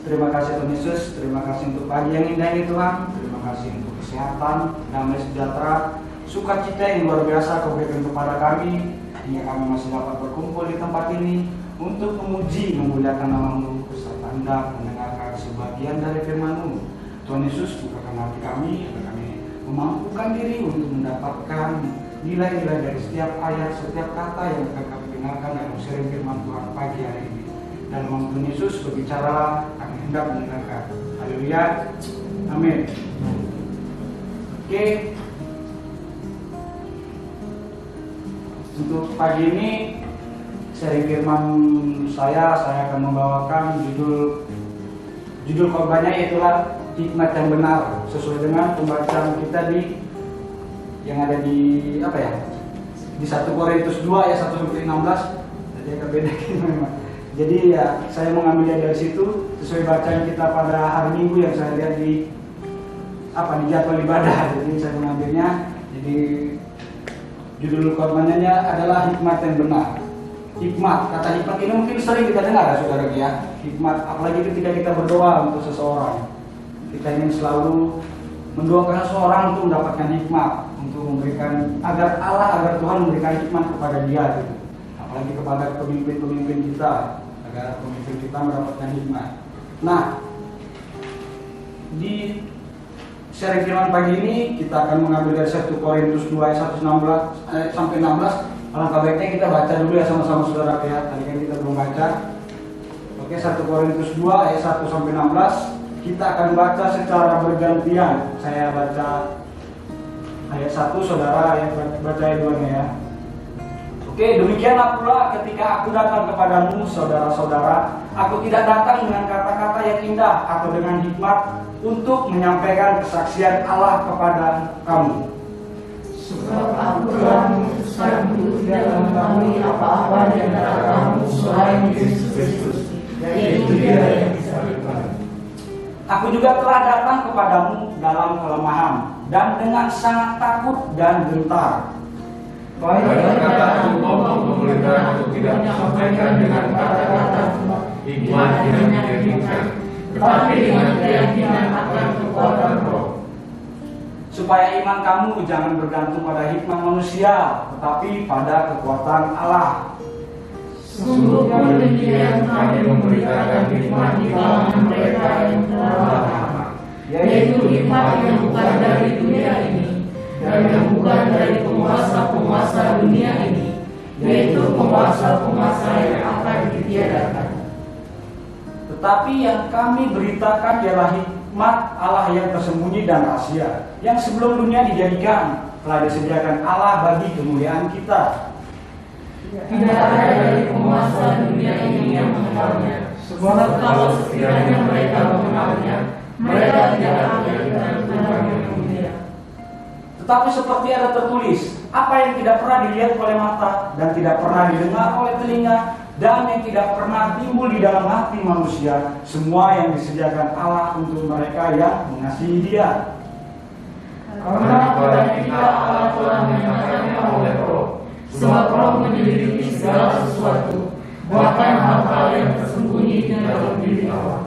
Terima kasih Tuhan Yesus, terima kasih untuk pagi yang indah ini Tuhan. Terima kasih untuk kesehatan, damai sejahtera, sukacita yang luar biasa Kau berikan kepada kami, hingga kami masih dapat berkumpul di tempat ini untuk memuji, memuliakan nama-Mu, serta hendak mendengarkan sebagian dari firman-Mu. Tuhan Yesus, bukakan hati kami, agar kami memampukan diri untuk mendapatkan nilai-nilai dari setiap ayat, setiap kata yang akan kami dengarkan dalam sharing firman Tuhan pagi hari ini. Dan nama Tuhan Yesus berbicaralah, kami hendak mendengarkan. Haleluya, amin. Oke, untuk pagi ini sharing firman saya akan membawakan judul khotbahnya yaitulah hikmat yang benar, sesuai dengan pembacaan kita yang ada di di 1 Korintus 2 ayat 1 sampai 16. Jadi agak beda memang. Jadi ya saya mengambilnya dari situ sesuai bacaan kita pada hari Minggu yang saya lihat di jadwal ibadah. Jadi saya mengambilnya. Jadi judul khotbahnya adalah hikmat yang benar. Hikmat, kata hikmat ini mungkin sering kita dengar ya saudara ya. Hikmat, apalagi ketika kita berdoa untuk seseorang. Kita ingin selalu mendoakan seseorang untuk mendapatkan hikmat, untuk memberikan agar Tuhan memberikan hikmat kepada dia gitu. Apalagi kepada pemimpin-pemimpin kita, agar pemimpin kita mendapatkan hikmat. Nah, di sharing firman pagi ini kita akan mengambil dari 1 Korintus 2 ayat 1 sampai 16. Alangkah baiknya kita baca dulu ya sama-sama saudara ya. Tadi kan kita belum baca. Oke, 1 Korintus 2 ayat 1 sampai 16. Kita akan baca secara bergantian. Saya baca ayat 1, saudara baca ayat 2-nya ya. Oke, demikianlah pula ketika aku datang kepadamu, saudara-saudara, aku tidak datang dengan kata-kata yang indah atau dengan hikmat untuk menyampaikan kesaksian Allah kepada kamu. Sebab aku telah memutuskan untuk tidak mengetahui apa-apa di antara kamu selain Yesus Kristus, yaitu Dia yang disalibkan. Aku juga telah datang kepadamu dalam kelemahan dan dengan sangat takut dan gentar. Banyak kata engkau memerintah untuk tidak disampaikan dengan kata-kata hikmat yang meyakinkan, tetapi dengan keyakinan akan kekuatan Roh. Supaya iman kamu jangan bergantung pada hikmat manusia, tetapi pada kekuatan Allah. Sungguh demikian kami memberitakan hikmat di kalangan mereka yang telah, yaitu hikmat yang bukan dari dunia ini, dan yang bukan dari penguasa-penguasa dunia ini, yaitu penguasa-penguasa yang akan ditiadakan. Tetapi yang kami beritakan ialah hikmat Allah yang tersembunyi dan rahasia, yang sebelum dunia dijadikan, telah disediakan Allah bagi kemuliaan kita. Tidak ada dari penguasa dunia ini yang mengenalnya, sebab kalau sekiranya mereka mengenalnya, mereka tidak akan menjadikan Tuhan yang mulia. Tetapi seperti ada tertulis, apa yang tidak pernah dilihat oleh mata dan tidak pernah didengar oleh telinga dan yang tidak pernah timbul di dalam hati manusia, semua yang disediakan Allah untuk mereka yang mengasihi Dia. Karena pada kita Allah telah menyatakannya oleh Roh, sebab Roh menyelidiki segala sesuatu, bahkan hal-hal yang tersembunyi di dalam diri Allah.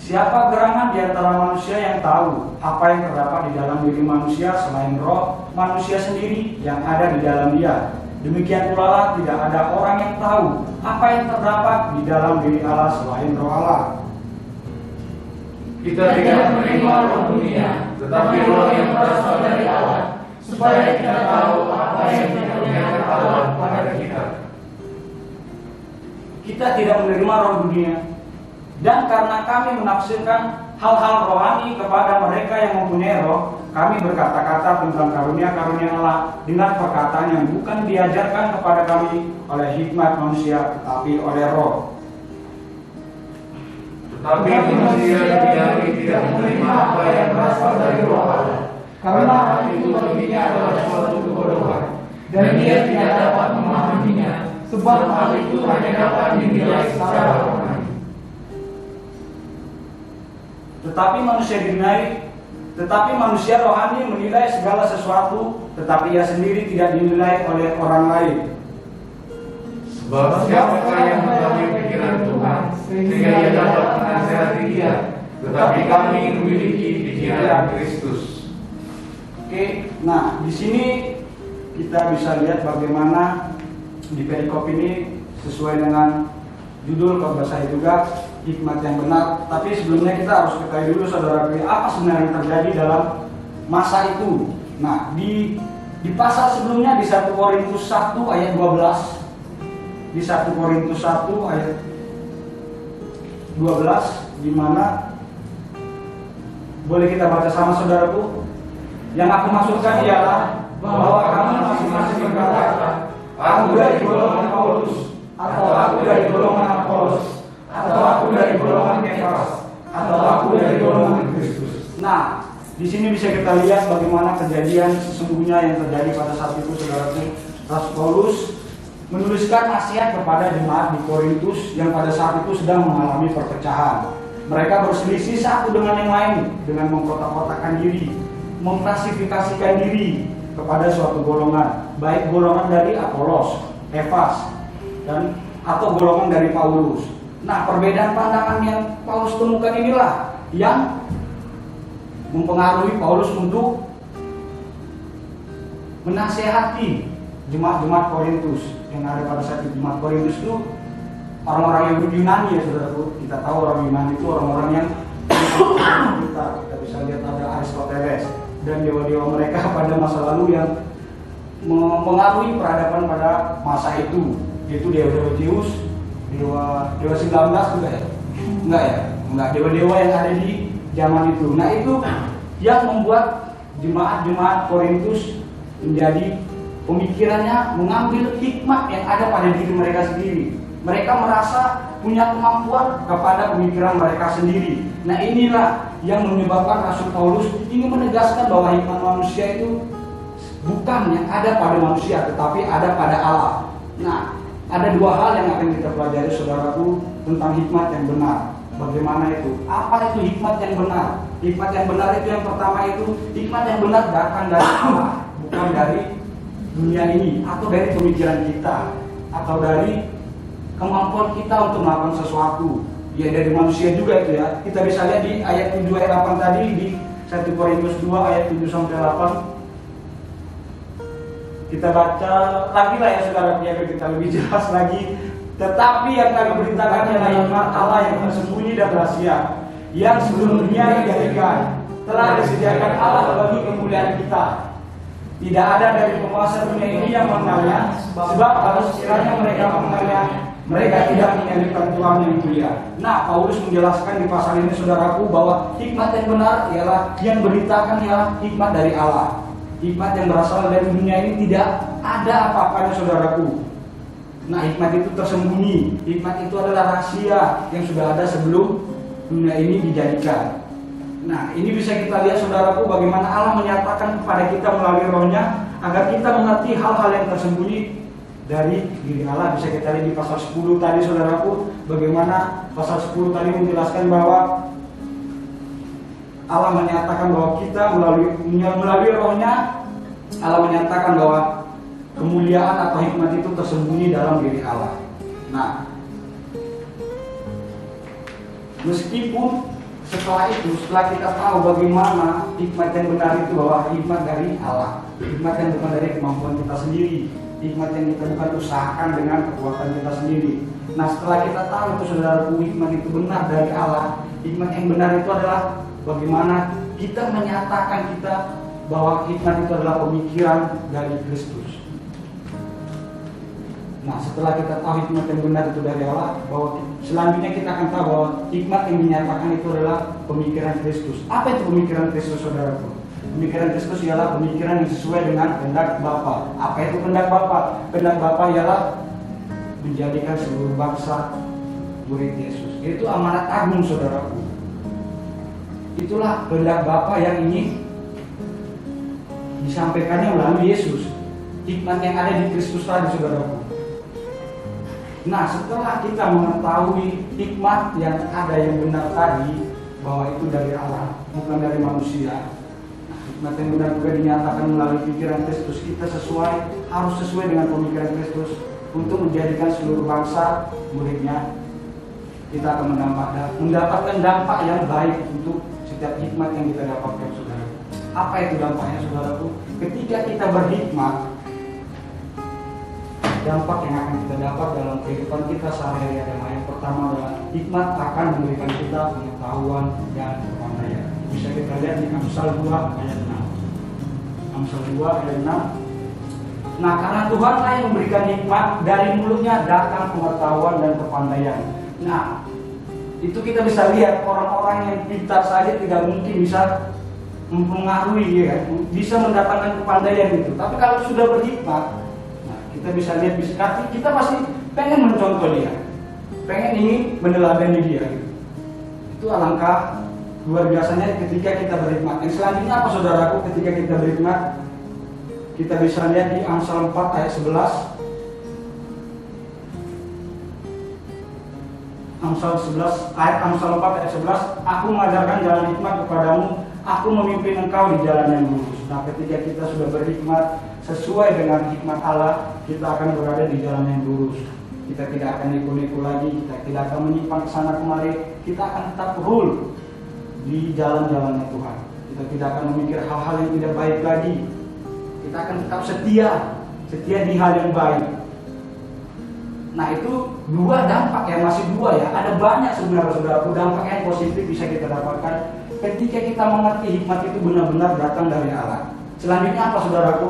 Siapa gerangan di antara manusia yang tahu apa yang terdapat di dalam diri manusia selain roh manusia sendiri yang ada di dalam dia? Demikian pula lah tidak ada orang yang tahu apa yang terdapat di dalam diri Allah selain roh Allah. Kita tidak menerima roh dunia, tetapi roh yang berasal dari Allah, supaya kita tahu apa yang dikaruniakan Allah pada kita. Kita tidak menerima roh dunia, dan karena kami menafsirkan hal-hal rohani kepada mereka yang mempunyai roh, kami berkata-kata tentang karunia-karunia Allah dengan perkataan yang bukan diajarkan kepada kami oleh hikmat manusia, tetapi oleh roh. Tetapi manusia tidak menerima apa yang berasal dari roh Allah, karena hal itu baginya adalah suatu kebodohan, dan dia tidak dapat memahaminya, sebab hal itu hanya dapat dinilai secara rohani. Tetapi manusia rohani menilai segala sesuatu, tetapi ia sendiri tidak dinilai oleh orang lain. Sebab siapakah yang mengetahui pikiran Tuhan sehingga ia dapat menasihati dia, tetapi kami memiliki pikiran Kristus. Oke, nah di sini kita bisa lihat bagaimana di perikop ini sesuai dengan judul khotbah saya juga, hikmat yang benar. Tapi sebelumnya kita harus ketahui dulu saudara, apa sebenarnya yang terjadi dalam masa itu. Nah, di pasal sebelumnya di 1 Korintus 1 ayat 12, di 1 Korintus 1 ayat 12, di mana boleh kita baca sama saudaraku. Yang aku maksudkan ialah bahwa kamu masing-masing berkata, aku dari golongan Paulus, atau aku dari golongan Apolos, atau aku dari golongan Kefas, atau aku dari golongan Kristus. Nah, di sini bisa kita lihat bagaimana kejadian sesungguhnya yang terjadi pada saat itu saudaraku. Rasul Paulus menuliskan nasihat kepada jemaat di Korintus yang pada saat itu sedang mengalami perpecahan. Mereka berselisih satu dengan yang lain dengan mengkotak-kotakan diri, mengklasifikasikan diri kepada suatu golongan, baik golongan dari Apolos, Kefas, dan atau golongan dari Paulus. Nah, perbedaan pandangan yang Paulus temukan inilah yang mempengaruhi Paulus untuk menasehati jemaat-jemaat Korintus yang ada pada saat itu. Jemaat Korintus itu orang-orang yang Yunani ya saudaraku. Kita tahu orang Yunani itu orang-orang yang kita bisa lihat ada Aristoteles dan dewa-dewa mereka pada masa lalu yang mempengaruhi peradaban pada masa itu, yaitu dewa-dewa Zeus, dewa 19 juga ya? Enggak ya? Enggak, dewa-dewa yang ada di zaman itu. Nah, itu yang membuat jemaat-jemaat Korintus menjadi pemikirannya mengambil hikmat yang ada pada diri mereka sendiri. Mereka merasa punya kemampuan kepada pemikiran mereka sendiri. Nah, inilah yang menyebabkan Rasul Paulus ingin menegaskan bahwa hikmat manusia itu bukan yang ada pada manusia, tetapi ada pada Allah. Nah, ada dua hal yang akan kita pelajari saudaraku tentang hikmat yang benar. Bagaimana itu? Apa itu hikmat yang benar? Hikmat yang benar itu yang pertama itu, hikmat yang benar datang dari Allah, bukan dari dunia ini, atau dari pemikiran kita, atau dari kemampuan kita untuk melakukan sesuatu. Ya, dari manusia juga itu ya. Kita bisa lihat di ayat 7 ayat 8 tadi, di 1 Korintus 2 ayat 7 sampai 8. Kita baca lagi lah ya saudara, biar kita lebih jelas lagi. Tetapi yang kami beritakan ialah hikmat Allah yang tersembunyi dan rahasia, yang sebelum dunia dijadikan, telah disediakan Allah bagi kemuliaan kita. Tidak ada dari penguasa dunia ini yang mengenalnya, sebab kalau sekiranya mereka mengenalnya, mereka tidak menyanyikan Tuhan yang mulia. Nah, Paulus menjelaskan di pasal ini saudaraku bahwa hikmat yang benar ialah yang beritakan ialah hikmat dari Allah. Hikmat yang berasal dari dunia ini tidak ada apa-apanya saudaraku. Nah, hikmat itu tersembunyi. Hikmat itu adalah rahasia yang sudah ada sebelum dunia ini dijadikan. Nah, ini bisa kita lihat saudaraku bagaimana Allah menyatakan kepada kita melalui rohnya agar kita mengerti hal-hal yang tersembunyi dari diri Allah. Bisa kita lihat di pasal 10 tadi saudaraku, bagaimana pasal 10 tadi menjelaskan bahwa Allah menyatakan bahwa kita melalui rohnya, Allah menyatakan bahwa kemuliaan atau hikmat itu tersembunyi dalam diri Allah. Nah, meskipun setelah kita tahu bagaimana hikmat yang benar itu, bahwa hikmat dari Allah, hikmat yang bukan dari kemampuan kita sendiri, hikmat yang kita bukan usahakan dengan kekuatan kita sendiri. Nah, setelah kita tahu itu saudaraku, hikmat itu benar dari Allah. Hikmat yang benar itu adalah bagaimana kita menyatakan kita bahwa hikmat itu adalah pemikiran dari Kristus. Nah, setelah kita tahu hikmat yang benar itu dari Allah, bahwa selanjutnya kita akan tahu bahwa hikmat yang dinyatakan itu adalah pemikiran Kristus. Apa itu pemikiran Kristus saudaraku? Pemikiran Kristus ialah pemikiran yang sesuai dengan kehendak Bapa. Apa itu kehendak Bapa? Kehendak Bapa ialah menjadikan seluruh bangsa murid Yesus. Itu amanat agung saudaraku. Itulah kehendak Bapa yang ingin disampaikannya melalui Yesus. Hikmat yang ada di Kristus tadi saudaraku. Nah, setelah kita mengetahui hikmat yang ada yang benar tadi, bahwa itu dari Allah, bukan dari manusia. Nah, hikmat yang benar juga dinyatakan melalui pikiran Kristus. Kita harus sesuai dengan pemikiran Kristus untuk menjadikan seluruh bangsa muridnya kita akan mendapatkan dampak yang baik untuk setiap hikmat yang kita dapatkan, saudara. Apa itu dampaknya, saudaraku? Ketika kita berhikmat, dampak yang akan kita dapat dalam kehidupan kita sehari-hari adalah yang pertama adalah hikmat akan memberikan kita pengetahuan dan kepandaian. Bisa kita lihat di Amsal 2 ayat 6. Amsal 2 ayat 6. Nah, karena Tuhanlah yang memberikan hikmat, dari mulutnya datang pengetahuan dan kepandaian. Nah, itu kita bisa lihat orang-orang yang pintar saja tidak mungkin bisa mempengaruhi, ya, bisa mendapatkan kepandaian itu. Tapi kalau sudah berhikmat, nah, kita bisa lihat, kita pasti pengen mencontoh dia, pengen ingin meneladani dia. Gitu. Itu alangkah luar biasanya ketika kita berhikmat. Yang selanjutnya apa, saudaraku? Ketika kita berhikmat, kita bisa lihat di Amsal 4 ayat 11. Amsal 4 ayat 11. Aku mengajarkan jalan hikmat kepadamu, aku memimpin engkau di jalan yang lurus. Nah, ketika kita sudah berhikmat sesuai dengan hikmat Allah, kita akan berada di jalan yang lurus. Kita tidak akan nipu-nipu lagi, kita tidak akan menyimpang ke sana kemari, kita akan tetap rule di jalan-jalannya Tuhan. Kita tidak akan memikir hal-hal yang tidak baik lagi. Kita akan tetap setia di hal yang baik. Nah, itu dua dampak ya, masih dua ya. Ada banyak sebenarnya, saudaraku, dampak yang positif bisa kita dapatkan ketika kita mengerti hikmat itu benar-benar datang dari Allah. Selanjutnya apa, saudaraku?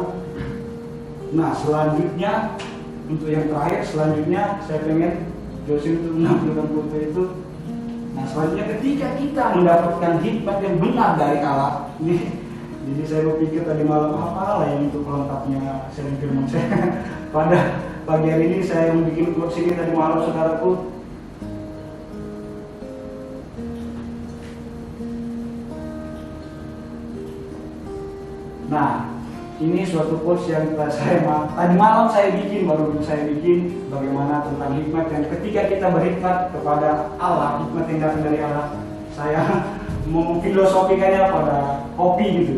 Nah, selanjutnya untuk yang terakhir, selanjutnya saya pengen Joshua untuk menampilkan foto itu. Nah, selanjutnya ketika kita mendapatkan hikmat yang benar dari Allah, ini jadi saya berpikir tadi malam apa lah yang untuk pelengkapnya sharing firman saya. Pada pagi hari ini saya membuat quotes ini tadi malam, saudaraku. Nah, ini suatu quotes yang tadi malam saya bikin, bagaimana tentang hikmat. Dan ketika kita berhikmat kepada Allah, hikmat yang datang dari Allah, saya memfilosofikannya pada kopi gitu.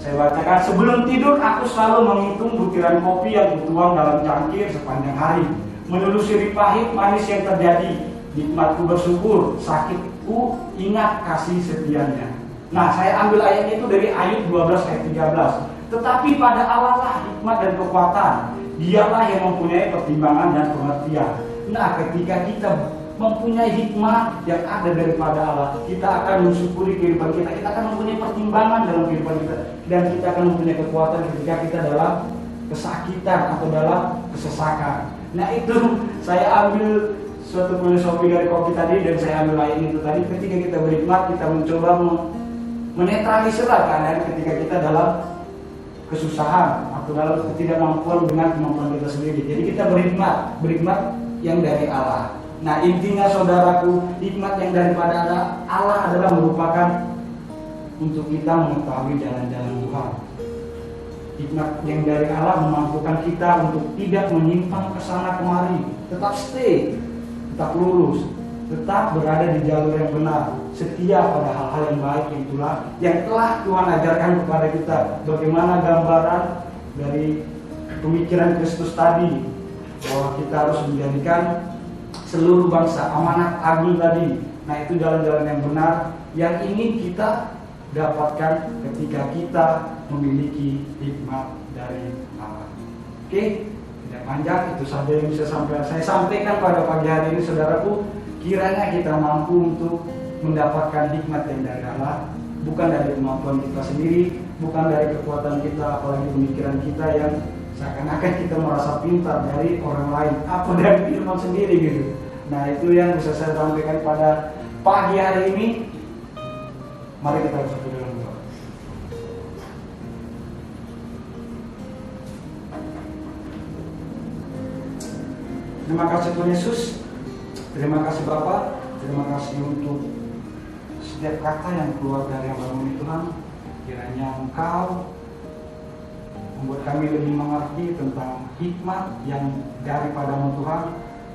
Saya bacakan, sebelum tidur aku selalu menghitung butiran kopi yang dituang dalam cangkir sepanjang hari, menelusuri pahit manis yang terjadi, nikmatku bersyukur, sakitku ingat kasih setianya. Nah, saya ambil ayat itu dari Ayub 12 ayat 13. Tetapi pada Allah lah hikmat dan kekuatan, dialah yang mempunyai pertimbangan dan pengertian. Nah, ketika kita mempunyai hikmat yang ada daripada Allah, kita akan mensyukuri kehidupan kita akan mempunyai pertimbangan dalam kehidupan kita, dan kita akan mempunyai kekuatan ketika kita dalam kesakitan atau dalam kesesakan. Nah, itu saya ambil suatu filosofi dari kopi tadi, dan saya ambil ayat itu tadi. Ketika kita berhikmat, kita mencoba menetralisir keadaan ketika kita dalam kesusahan atau dalam ketidakmampuan dengan kemampuan kita sendiri. Jadi kita berhikmat yang dari Allah. Nah, intinya, saudaraku, hikmat yang daripada Allah adalah merupakan untuk kita mengetahui jalan-jalan Tuhan. Hikmat yang dari Allah memampukan kita untuk tidak menyimpang ke sana kemari, tetap stay, tetap lurus, tetap berada di jalur yang benar, setia pada hal-hal yang baik, yang telah Tuhan ajarkan kepada kita. Bagaimana gambaran dari pemikiran Kristus tadi, bahwa kita harus menjadikan seluruh bangsa amanat agung tadi. Nah, itu jalan-jalan yang benar yang ingin kita dapatkan ketika kita memiliki hikmat dari Allah. Oke, tidak panjang, itu saja yang bisa saya sampaikan pada pagi hari ini, saudaraku. Kiranya kita mampu untuk mendapatkan hikmat yang dari Allah, bukan dari kemampuan kita sendiri, bukan dari kekuatan kita, apalagi pemikiran kita yang seakan-akan kita merasa pintar dari orang lain, apa dari firman sendiri gitu. Nah, itu yang bisa saya sampaikan pada pagi hari ini. Mari kita bersatu dalam doa. Terima kasih Tuhan Yesus, terima kasih Bapa, terima kasih untuk setiap kata yang keluar dari hamba-Mu Tuhan. Kiranya Engkau membuat kami lebih mengerti tentang hikmat yang daripada-Mu Tuhan,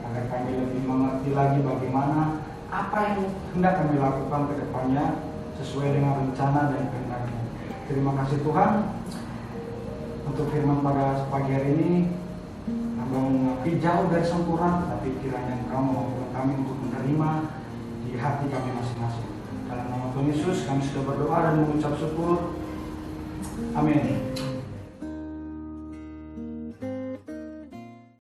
agar kami lebih mengerti lagi bagaimana apa yang hendak kami lakukan ke depannya sesuai dengan rencana dan kehendak-Mu. Terima kasih Tuhan untuk firman pada pagi hari ini. hamba mengakui jauh dari sempurna, tapi kiranya Engkau memampukan kami untuk menerima di hati kami masing-masing. Dalam nama Tuhan Yesus kami sudah berdoa dan mengucap syukur. Amin.